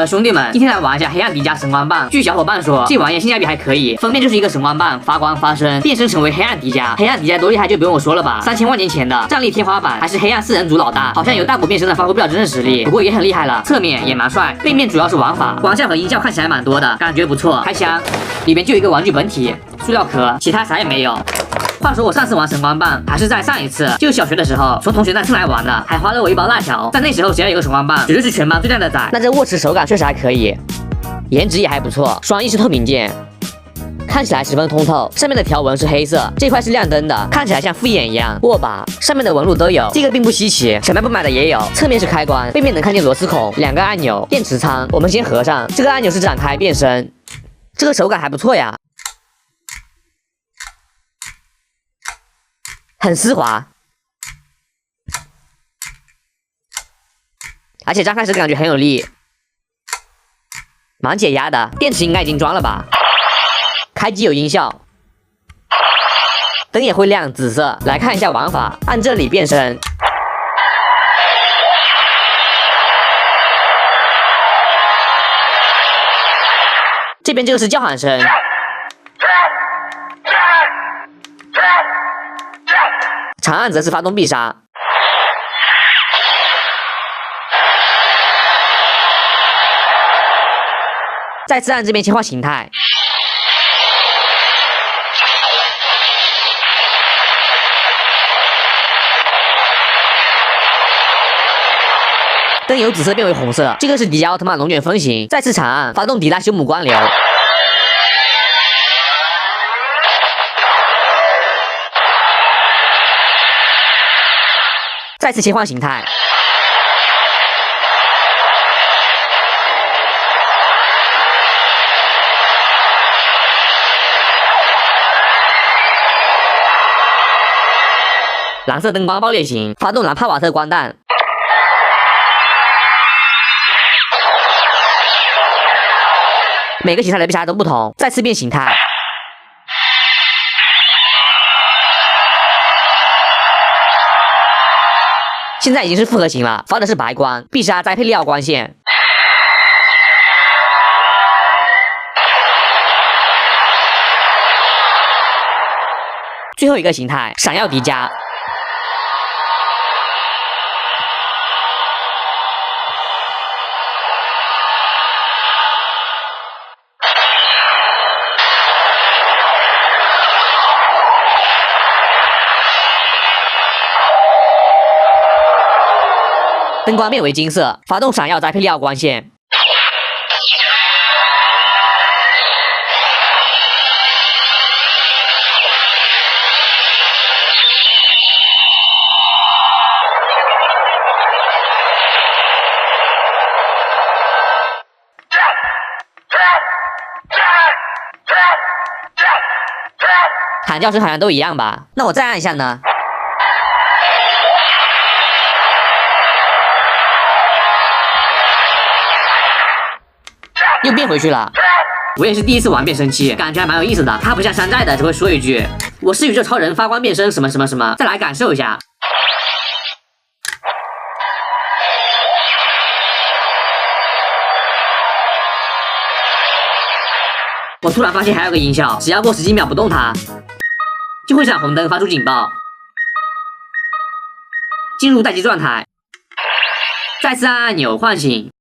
兄弟们，今天来玩一下黑暗迪迦神光棒。据小伙伴说，这玩意性价比还可以，封面就是一个神光棒，发光发声，变身成为黑暗迪迦。黑暗迪迦多厉害就不用我说了吧，3000万年前的战力天花板，还是黑暗4人组老大，好像有大补变身的发挥不了真正实力，不过也很厉害了。侧面也蛮帅，背面主要是玩法，光效和音效看起来蛮多的，感觉不错。开箱，里面就有一个玩具本体，塑料壳，其他啥也没有。话说我上次玩神光棒还是在上一次，就是小学的时候，从同学那蹭来玩的，还花了我一包辣条。在那时候，只要有个神光棒，绝对是全班最靓的仔。那这握持手感确实还可以，颜值也还不错，双翼是透明件，看起来十分通透。上面的条纹是黑色，这块是亮灯的，看起来像复眼一样。握把上面的纹路都有，这个并不稀奇，想买不买的也有。侧面是开关，背面能看见螺丝孔，2个按钮，电池仓。我们先合上，这个按钮是展开变身，这个手感还不错呀。很丝滑，而且张开时感觉很有力，蛮解压的。电池应该已经装了吧？开机有音效，灯也会亮紫色。来看一下玩法，按这里变身，这边这个是叫喊声。长按则是发动必杀，再次按这边切换形态，灯由紫色变为红色，这个是迪迦奥特曼龙卷风型。再次长按发动迪拉修姆光流。再次切换形态，蓝色灯光爆裂型，发动蓝帕瓦特光弹，每个形态的必杀都不同。再次变形态。现在已经是复合型了，发的是白光，必杀再配利奥光线。最后一个形态，闪耀迪迦。灯光变为金色，发动闪耀再配利奥光线。喊叫声好像都一样吧？那我再按一下呢？又变回去了。我也是第一次玩变身器，感觉还蛮有意思的。它不像山寨的只会说一句“我是宇宙超人，发光变身什么什么什么”，再来感受一下。我突然发现还有个音效，只要过10几秒不动它，就会闪红灯发出警报，进入待机状态。再次按按钮唤醒。